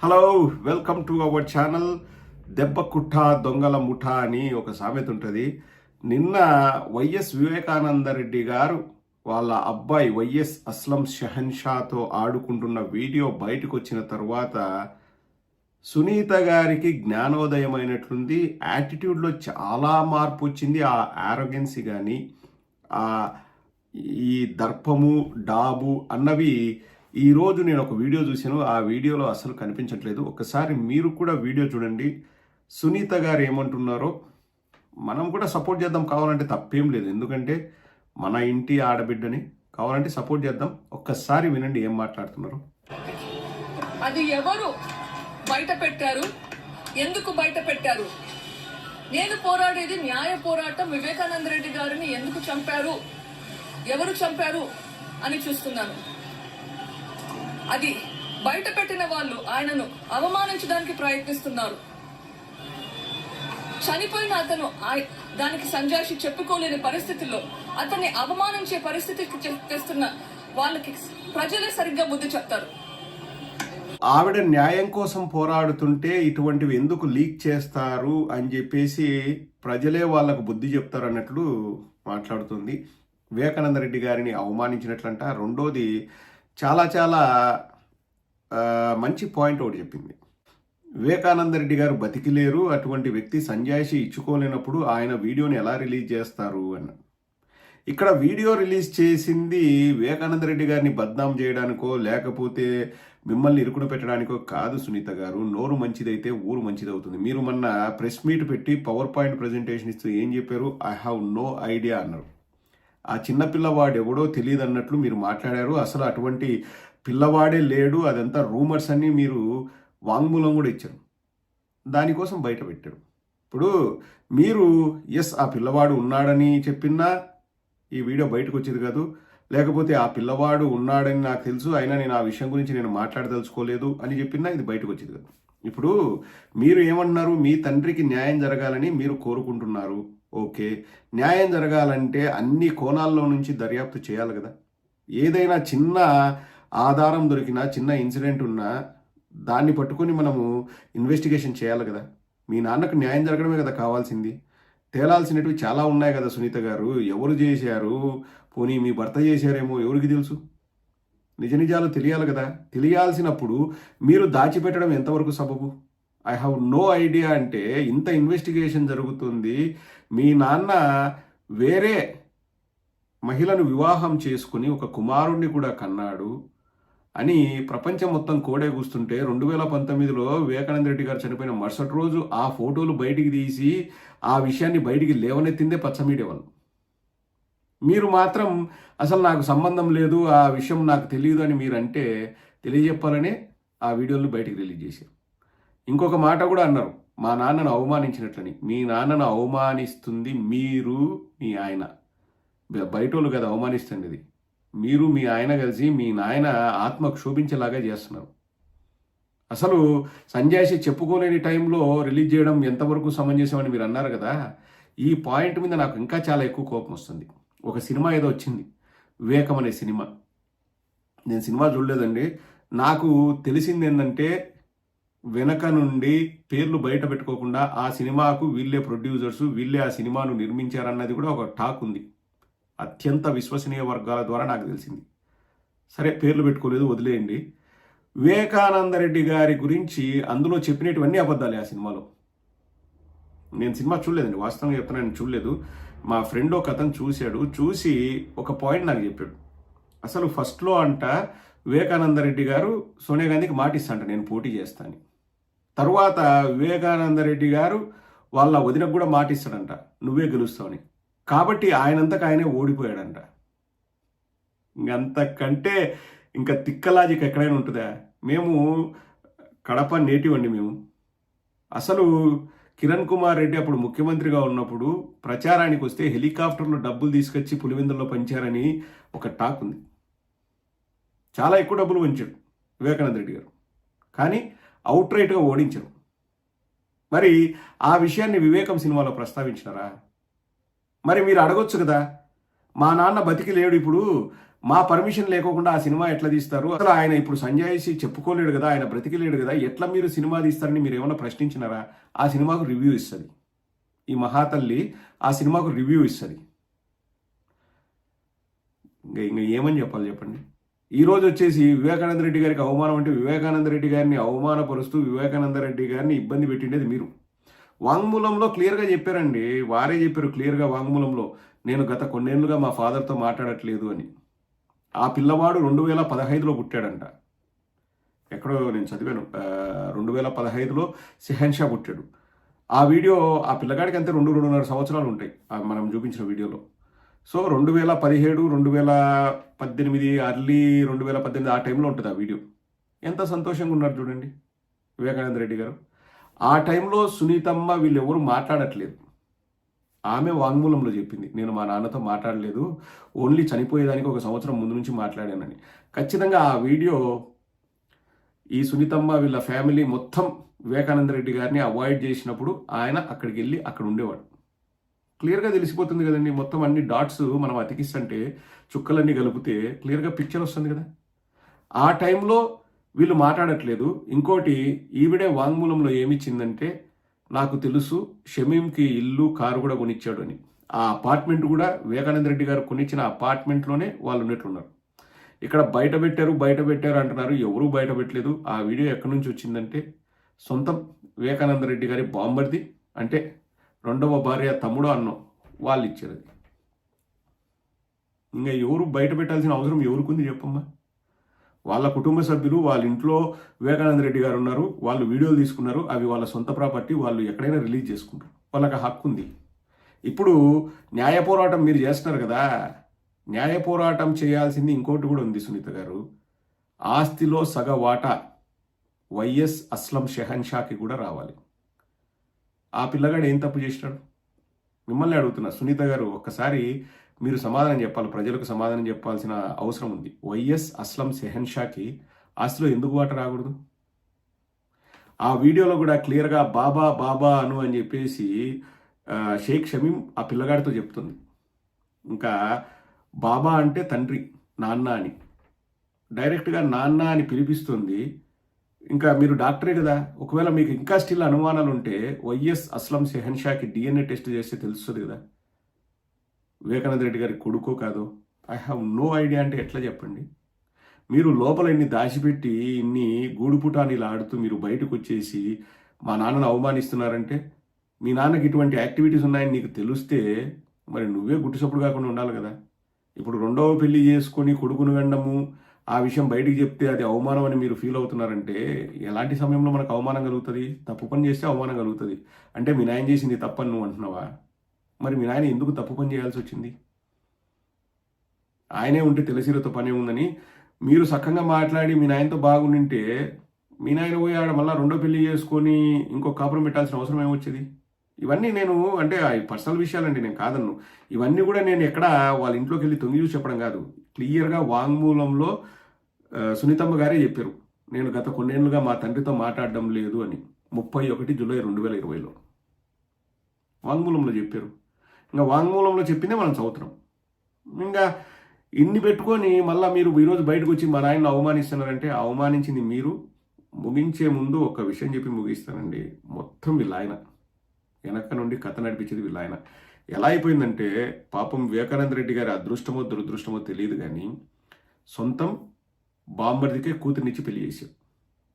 Hello, welcome to our channel. దెబ్బ కుట్ట దొంగల ముఠ అని ఒక సామెత ఉంటుంది. నిన్న వైఎస్ వివేకానందరెడ్డి గారు వాళ్ళ అబ్బాయి వైఎస్ అస్లం షహన్షాతో ఆడుకుంటున్న వీడియో బయటకు వచ్చిన తర్వాత సునీత గారికి జ్ఞానోదయమైనట్లుంది. యాటిట్యూడ్లో చాలా మార్పు వచ్చింది. ఆ ఆరోగెన్సీ కానీ ఈ దర్పము డాబు అన్నవి ఈరోజు నేను ఒక వీడియో చూశాను. ఆ వీడియోలో అసలు కనిపించట్లేదు. ఒకసారి మీరు కూడా వీడియో చూడండి. సునీత గారు ఏమంటున్నారో మనం కూడా సపోర్ట్ చేద్దాం, కావాలంటే తప్పేం లేదు. ఎందుకంటే మన ఇంటి ఆడబిడ్డని కావాలంటే సపోర్ట్ చేద్దాం. ఒక్కసారి వినండి ఏం మాట్లాడుతున్నారు. అది ఎవరు బయట పెట్టారు, ఎందుకు బయట పెట్టారు? నేను పోరాడేది న్యాయ పోరాటం. వివేకానంద రెడ్డి గారిని ఎందుకు చంపారు, ఎవరు చంపారు అని చూస్తున్నాను. అది బయట పెట్టిన వాళ్ళు ఆయనను అవమానించడానికి ప్రయత్నిస్తున్నారు. చనిపోయిన అతను దానికి సంజాయిషి చెప్పుకోలేని పరిస్థితుల్లో అతన్ని అవమానించే పరిస్థితికి తెస్తున్న వాళ్ళకి ప్రజలే సరిగ్గా బుద్ధి చెప్తారు. ఆవిడ న్యాయం కోసం పోరాడుతుంటే ఇటువంటివి ఎందుకు లీక్ చేస్తారు అని చెప్పేసి ప్రజలే వాళ్ళకు బుద్ధి చెప్తారు అన్నట్లు మాట్లాడుతుంది. వివేకానంద రెడ్డి గారిని అవమానించినట్లంట. రెండోది చాలా చాలా మంచి పాయింట్ ఒకటి చెప్పింది. వివేకానంద రెడ్డి గారు బతికిలేరు, అటువంటి వ్యక్తి సంజాయిషి ఇచ్చుకోలేనప్పుడు ఆయన వీడియోని ఎలా రిలీజ్ చేస్తారు అన్న. ఇక్కడ వీడియో రిలీజ్ చేసింది వివేకానంద రెడ్డి గారిని బద్నాం చేయడానికో లేకపోతే మిమ్మల్ని ఇరుకుడు పెట్టడానికో కాదు. సునీత గారు, నోరు మంచిదైతే ఊరు మంచిదవుతుంది. మీరు మొన్న ప్రెస్ మీట్ పెట్టి పవర్ పాయింట్ ప్రజెంటేషన్ ఇస్తూ ఏం చెప్పారు? ఐ హ్యావ్ నో ఐడియా అన్నారు. ఆ చిన్న పిల్లవాడు ఎవడో తెలియదు అన్నట్లు మీరు మాట్లాడారు. అసలు అటువంటి పిల్లవాడే లేడు, అదంతా రూమర్స్ అన్నీ మీరు వాంగ్మూలం కూడా ఇచ్చారు. దానికోసం బయట పెట్టారు. ఇప్పుడు మీరు ఆ పిల్లవాడు ఉన్నాడని చెప్పినా ఈ వీడియో బయటకు వచ్చేది కాదు. లేకపోతే ఆ పిల్లవాడు ఉన్నాడని నాకు తెలుసు, అయినా నేను ఆ విషయం గురించి నేను మాట్లాడదలుచుకోలేదు అని చెప్పినా ఇది బయటకు వచ్చేది కాదు. ఇప్పుడు మీరు ఏమంటున్నారు? మీ తండ్రికి న్యాయం జరగాలని మీరు కోరుకుంటున్నారు. ఓకే, న్యాయం జరగాలంటే అన్ని కోణాల్లో నుంచి దర్యాప్తు చేయాలి కదా. ఏదైనా చిన్న ఆధారం దొరికినా, చిన్న ఇన్సిడెంట్ ఉన్నా దాన్ని పట్టుకొని మనము ఇన్వెస్టిగేషన్ చేయాలి కదా. మీ నాన్నకు న్యాయం జరగడమే కదా కావాల్సింది. తేలాల్సినవి చాలా ఉన్నాయి కదా సునీత గారు. ఎవరు చేశారు? పోనీ మీ భర్త చేశారేమో, ఎవరికి తెలుసు? నిజ నిజాలు తెలియాలి కదా. తెలియాల్సినప్పుడు మీరు దాచిపెట్టడం ఎంతవరకు సబబు? ఐ హ్యావ్ నో ఐడియా అంటే ఇంత ఇన్వెస్టిగేషన్ జరుగుతుంది. మీ నాన్న వేరే మహిళను వివాహం చేసుకుని ఒక కుమారుణ్ణి కూడా కన్నాడు అని ప్రపంచం మొత్తం కోడే కూస్తుంటే 2019లో వివేకానంద రెడ్డి గారు చనిపోయిన మరుసటి రోజు ఆ ఫోటోలు బయటికి తీసి ఆ విషయాన్ని బయటికి లేవనెత్తిందే పచ్చ మీడియా వాళ్ళు. మీరు మాత్రం అసలు నాకు సంబంధం లేదు, ఆ విషయం నాకు తెలియదు అని మీరంటే తెలియజెప్పాలనే ఆ వీడియోలను బయటికి రిలీజ్ చేశారు. ఇంకొక మాట కూడా అన్నారు, మా నాన్నను అవమానించినట్లని. మీ నాన్నను అవమానిస్తుంది మీరు, మీ ఆయన. బయటోళ్ళు కదా అవమానిస్తుంది. ఇది మీరు మీ ఆయన కలిసి మీ నాయన ఆత్మ క్షోభించేలాగా చేస్తున్నారు. అసలు సంజాయిషి చెప్పుకోలేని టైంలో రిలీజ్ చేయడం ఎంతవరకు సమంజసమని మీరు అన్నారు కదా. ఈ పాయింట్ మీద నాకు ఇంకా చాలా ఎక్కువ కోపం వస్తుంది. ఒక సినిమా ఏదో వచ్చింది, వివేకం అనే సినిమా. నేను సినిమా చూడలేదండి. నాకు తెలిసింది ఏంటంటే వెనక నుండి పేర్లు బయట పెట్టుకోకుండా ఆ సినిమాకు వీళ్ళే ప్రొడ్యూసర్స్, వీళ్ళే ఆ సినిమాను నిర్మించారన్నది కూడా ఒక టాక్ ఉంది. అత్యంత విశ్వసనీయ వర్గాల ద్వారా నాకు తెలిసింది. సరే, పేర్లు పెట్టుకోలేదు, వదిలేయండి. వివేకానంద రెడ్డి గారి గురించి అందులో చెప్పినటువన్నీ అబద్ధాలే ఆ సినిమాలో. నేను సినిమా చూడలేదండి, వాస్తవంగా చెప్తున్నా, నేను చూడలేదు. మా ఫ్రెండ్ ఒక అతను చూశాడు. చూసి ఒక పాయింట్ నాకు చెప్పాడు. అసలు ఫస్ట్లో అంట వివేకానంద రెడ్డి గారు సోనియా గాంధీకి మాటిస్తాంట నేను పోటీ చేస్తాను. తర్వాత వివేకానంద రెడ్డి గారు వాళ్ళ వదినకు కూడా మాటిస్తాడంట నువ్వే గెలుస్తావని. కాబట్టి ఆయనంతకు ఆయనే ఓడిపోయాడంట. ఇంకంతకంటే ఇంకా తిక్క లాజిక్ ఎక్కడైనా ఉంటుందా? మేము కడప నేటివ్ అండి మేము. అసలు కిరణ్ కుమార్ రెడ్డి అప్పుడు ముఖ్యమంత్రిగా ఉన్నప్పుడు ప్రచారానికి వస్తే హెలికాప్టర్లో డబ్బులు తీసుకొచ్చి పులివెందుల్లో పంచారని ఒక టాక్ ఉంది. చాలా ఎక్కువ డబ్బులు పంచాడు వివేకానంద రెడ్డి గారు, కానీ అవుట్ రైట్గా ఓడించారు. మరి ఆ విషయాన్ని వివేకం సినిమాలో ప్రస్తావించినారా? మరి మీరు అడగొచ్చు కదా, మా నాన్న బతికి లేడు, ఇప్పుడు మా పర్మిషన్ లేకోకుండా ఆ సినిమా ఎట్లా తీస్తారు? అసలు ఆయన ఇప్పుడు సంజయ్ చెప్పుకోలేడు కదా, ఆయన బ్రతికిలేడు కదా, ఎట్లా మీరు సినిమా తీస్తారని మీరు ఏమైనా ప్రశ్నించినారా? ఆ సినిమాకు రివ్యూ ఇస్తుంది ఈ మహాతల్లి, ఆ సినిమాకు రివ్యూ ఇస్తుంది. ఇంకా ఏమని చెప్పాలి చెప్పండి? ఈరోజు వచ్చేసి వివేకానంద రెడ్డి గారికి అవమానం అంటే వివేకానంద రెడ్డి గారిని అవమానపరుస్తూ వివేకానంద రెడ్డి గారిని ఇబ్బంది పెట్టిండేది మీరు. వాంగ్మూలంలో క్లియర్గా చెప్పారండి, వారే చెప్పారు క్లియర్గా వాంగ్మూలంలో, నేను గత కొన్నేళ్లుగా మా ఫాదర్తో మాట్లాడట్లేదు అని. ఆ పిల్లవాడు 2015లో పుట్టాడంట. ఎక్కడో నేను చదివాను, 2015లో సెహన్షా పుట్టాడు. ఆ వీడియో ఆ పిల్లగాడికి అంతే 2-2.5 సంవత్సరాలు ఉంటాయి మనం చూపించిన వీడియోలో. సో 2017, 2018, అర్లీ 2018 ఆ టైంలో ఉంటుంది ఆ వీడియో. ఎంత సంతోషంగా ఉన్నారు చూడండి వివేకానంద రెడ్డి గారు. ఆ టైంలో సునీతమ్మ వీళ్ళెవరూ మాట్లాడట్లేదు. ఆమె వాంగ్మూలంలో చెప్పింది, నేను మా నాన్నతో మాట్లాడలేదు, ఓన్లీ చనిపోయేదానికి 1 సంవత్సరం ముందు నుంచి మాట్లాడానని. ఖచ్చితంగా ఆ వీడియో ఈ సునీతమ్మ వీళ్ళ ఫ్యామిలీ మొత్తం వివేకానంద రెడ్డి గారిని అవాయిడ్ చేసినప్పుడు ఆయన అక్కడికి వెళ్ళి అక్కడ ఉండేవాడు. క్లియర్గా తెలిసిపోతుంది కదండి, మొత్తం అన్ని డాట్స్ మనం అతికిస్తుంటే చుక్కలన్నీ కలిపితే క్లియర్గా పిక్చర్ వస్తుంది కదా. ఆ టైంలో వీళ్ళు మాట్లాడట్లేదు. ఇంకోటి, ఈవిడే వాంగ్మూలంలో ఏమిచ్చిందంటే, నాకు తెలుసు షమీంకి ఇల్లు, కారు కూడా కొనిచ్చాడు అని. ఆ అపార్ట్మెంట్ కూడా వివేకానంద రెడ్డి గారు కొనిచ్చిన అపార్ట్మెంట్లోనే వాళ్ళు ఉన్నట్లున్నారు. ఇక్కడ బయట పెట్టారు అంటున్నారు, ఎవరూ బయట పెట్టలేదు. ఆ వీడియో ఎక్కడి నుంచి వచ్చిందంటే సొంతం వివేకానంద రెడ్డి గారి బాంబర్ది, అంటే 2వ భార్య తమ్ముడు అన్నో వాళ్ళు ఇచ్చారు. అది ఇంకా ఎవరు బయట పెట్టాల్సిన అవసరం ఎవరికుంది చెప్పమ్మా? వాళ్ళ కుటుంబ సభ్యులు, వాళ్ళ ఇంట్లో వివేకానంద రెడ్డి గారు ఉన్నారు, వాళ్ళు వీడియోలు తీసుకున్నారు, అవి వాళ్ళ సొంత ప్రాపర్టీ, వాళ్ళు ఎక్కడైనా రిలీజ్ చేసుకుంటారు, వాళ్ళకి హక్కు ఉంది. ఇప్పుడు న్యాయ పోరాటం మీరు చేస్తున్నారు కదా, న్యాయ పోరాటం చేయాల్సింది ఇంకోటి కూడా ఉంది సునీత గారు. ఆస్తిలో సగ వాటా వైఎస్ అస్లం షెహన్షాకి కూడా రావాలి. ఆ పిల్లగాడు ఏం తప్పు చేసినాడు? మిమ్మల్ని అడుగుతున్నా సునీత గారు, ఒక్కసారి మీరు సమాధానం చెప్పాలి, ప్రజలకు సమాధానం చెప్పాల్సిన అవసరం ఉంది. వైఎస్ అస్లం షెహన్షాకి ఆస్తిలో ఎందుకు వాట రాకూడదు? ఆ వీడియోలో కూడా క్లియర్గా బాబా బాబా అను అని చెప్పేసి షేక్ షమీం ఆ పిల్లగాడితో చెప్తుంది. ఇంకా బాబా అంటే తండ్రి, నాన్న అని, డైరెక్ట్గా నాన్న అని పిలిపిస్తుంది. ఇంకా మీరు డాక్టరే కదా, ఒకవేళ మీకు ఇంకా స్టిల్ అనుమానాలు ఉంటే వైఎస్ అస్లం షెహన్షాకి DNA టెస్ట్ చేస్తే తెలుస్తుంది కదా వివేకానంద రెడ్డి గారి కొడుకో కాదో. ఐ హ్యావ్ నో ఐడియా అంటే ఎట్లా చెప్పండి? మీరు లోపల ఇన్ని దాచిపెట్టి ఇన్ని గూడుపుటానీలు ఆడుతూ మీరు బయటకు వచ్చేసి మా నాన్నను అవమానిస్తున్నారంటే, మీ నాన్నకి ఇటువంటి యాక్టివిటీస్ ఉన్నాయని నీకు తెలిస్తే మరి నువ్వే గుట్టుసప్పుడు కాకుండా ఉండాలి కదా. ఇప్పుడు 2వ పెళ్లి చేసుకొని కొడుకును గండము, ఆ విషయం బయటికి చెప్తే అది అవమానం అని మీరు ఫీల్ అవుతున్నారంటే, ఎలాంటి సమయంలో మనకు అవమానం కలుగుతుంది? తప్పు పని చేస్తే అవమానం కలుగుతుంది. అంటే మీ నాయన చేసింది తప్పని నువ్వు అంటున్నావా? మరి మీ నాయన ఎందుకు తప్పు పని చేయాల్సి వచ్చింది? ఆయనే ఉంటే తెలిసిరతో పని ఉందని మీరు సక్కంగా మాట్లాడి మీ నాయనతో బాగుండింటే, మీ నాయన పోయి ఆడ మళ్ళీ 2వ పెళ్లి చేసుకొని ఇంకో కాపురం పెట్టాల్సిన అవసరం ఏమొచ్చేది? ఇవన్నీ నేను అంటే పర్సనల్ విషయాలండి, నేను కాదన్ను. ఇవన్నీ కూడా నేను ఎక్కడ వాళ్ళ ఇంట్లోకి వెళ్ళి తొంగి చూసి చెప్పడం కాదు. క్లియర్గా వాంగ్మూలంలో సునీతమ్మ గారే చెప్పారు, నేను గత కొన్నేళ్లుగా మా తండ్రితో మాట్లాడడం లేదు అని. 31 జూలై 2020లో వాంగ్మూలంలో చెప్పారు. ఇంకా వాంగ్మూలంలో చెప్పిందే మనం చదువుతున్నాం. ఇంకా ఇన్ని పెట్టుకొని మళ్ళీ మీరు ఈరోజు బయటకు వచ్చి మా నాయన్ని అవమానిస్తున్నారంటే, అవమానించింది మీరు. ముగించే ముందు ఒక విషయం చెప్పి ముగిస్తానండి. మొత్తం వీళ్ళ ఆయన వెనక నుండి కథ నడిపించేది వీళ్ళ ఆయన. ఎలా అయిపోయిందంటే, పాపం వివేకానంద రెడ్డి గారి అదృష్టమో దురదృష్టమో తెలియదు కానీ సొంతం బాంబర్దికే కూతురినిచ్చి పెళ్లి చేశారు.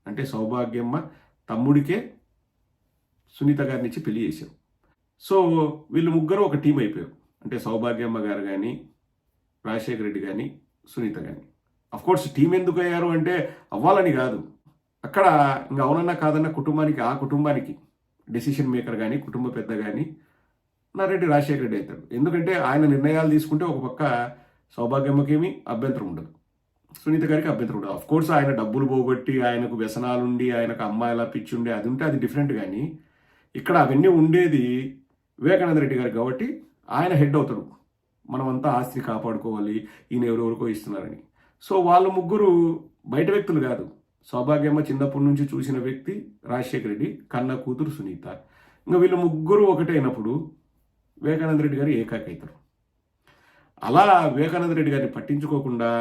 అంటే సౌభాగ్యమ్మ తమ్ముడికే సునీత గారినిచ్చి పెళ్లి చేశారు. సో వీళ్ళు ముగ్గురు ఒక టీం అయిపోయారు. అంటే సౌభాగ్యమ్మ గారు కానీ, రాజశేఖర రెడ్డి కానీ, సునీత కానీ. అఫ్కోర్స్ టీం ఎందుకు అయ్యారు అంటే అవ్వాలని కాదు, అక్కడ ఇంకా అవునన్నా కాదన్న కుటుంబానికి, ఆ కుటుంబానికి డెసిషన్ మేకర్ కానీ, కుటుంబ పెద్ద కానీ నారెడ్డి రాజశేఖర రెడ్డి అవుతాడు. ఎందుకంటే ఆయన నిర్ణయాలు తీసుకుంటే ఒక పక్క సౌభాగ్యమ్మకేమీ అభ్యంతరం ఉండదు, సునీత గారికి అభ్యంతరం ఉండదు. అఫ్కోర్స్ ఆయన డబ్బులు పోగొట్టి, ఆయనకు వ్యసనాలుండి, ఆయనకు అమ్మాయిలా పిచ్చి ఉండి అది ఉంటే అది డిఫరెంట్. కానీ ఇక్కడ అవన్నీ ఉండేది వివేకానంద రెడ్డి గారికి కాబట్టి ఆయన హెడ్ అవుతాడు. మనమంతా ఆస్తిని కాపాడుకోవాలి, ఈయన ఎవరెవరికో ఇస్తున్నారని. సో వాళ్ళు ముగ్గురు బయట వ్యక్తులు కాదు. సౌభాగ్యమ్మ చిన్నప్పటి నుంచి చూసిన వ్యక్తి రాజశేఖర రెడ్డి, కన్న కూతురు సునీత. ఇంకా వీళ్ళు ముగ్గురు ఒకటైనప్పుడు వివేకానంద రెడ్డి గారు ఏకాకి అవుతారు. అలా వివేకానంద రెడ్డి గారిని పట్టించుకోకుండా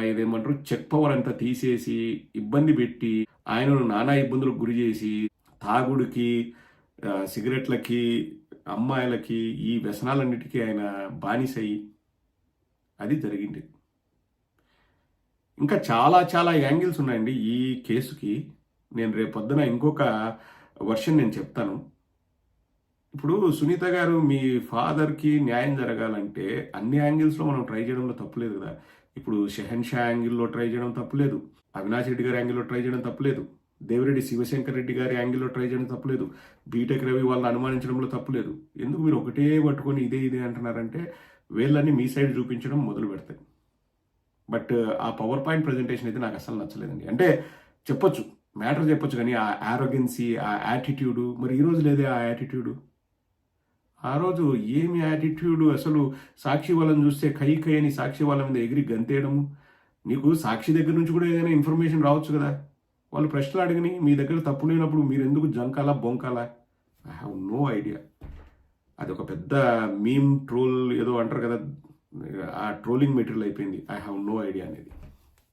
ఇదేమంటారు చెక్ పవర్ అంతా తీసేసి ఇబ్బంది పెట్టి ఆయనను నానా ఇబ్బందులకు గురి చేసి తాగుడికి సిగరెట్లకి అమ్మాయిలకి ఈ వ్యసనాలన్నిటికీ ఆయన బానిసయి అది జరిగింది. ఇంకా చాలా చాలా యాంగిల్స్ ఉన్నాయండి ఈ కేసుకి. నేను రేపొద్దున ఇంకొక వర్షన్ నేను చెప్తాను. ఇప్పుడు సునీత గారు మీ ఫాదర్కి న్యాయం జరగాలంటే అన్ని యాంగిల్స్లో మనం ట్రై చేయడంలో తప్పులేదు కదా. ఇప్పుడు షెహన్ షా యాంగిల్లో ట్రై చేయడం తప్పులేదు, అవినాష్ రెడ్డి గారి యాంగిల్లో ట్రై చేయడం తప్పులేదు, దేవిరెడ్డి శివశంకర్ రెడ్డి గారి యాంగిల్లో ట్రై చేయడం తప్పులేదు, బీటెక్ రవి వాళ్ళని అనుమానించడంలో తప్పులేదు. ఎందుకు మీరు ఒకటే పట్టుకొని ఇదే అంటున్నారంటే వీళ్ళని మీ సైడ్ చూపించడం మొదలు పెడతాయి. బట్ ఆ పవర్ పాయింట్ ప్రజెంటేషన్ అయితే నాకు అసలు నచ్చలేదండి. అంటే చెప్పొచ్చు, మ్యాటర్ చెప్పొచ్చు, కానీ ఆ యారోగెన్సీ, ఆ యాటిట్యూడు, మరి ఈరోజు లేదే ఆ యాటిట్యూడు. ఆ రోజు ఏమి యాటిట్యూడు అసలు. సాక్షి వాళ్ళని చూస్తే కై అని సాక్షి వాళ్ళ మీద ఎగిరి గంతేయడము. నీకు సాక్షి దగ్గర నుంచి కూడా ఏదైనా ఇన్ఫర్మేషన్ రావచ్చు కదా. వాళ్ళు ప్రశ్నలు అడిగిని మీ దగ్గర తప్పు లేనప్పుడు మీరు ఎందుకు జంకాలా బొంకాలా? I have no idea. అది ఒక పెద్ద మీమ్ ట్రోల్ ఏదో అంటారు కదా, ఆ ట్రోలింగ్ మెటీరియల్ అయిపోయింది. ఐ హ్యావ్ నో ఐడియా అనేది.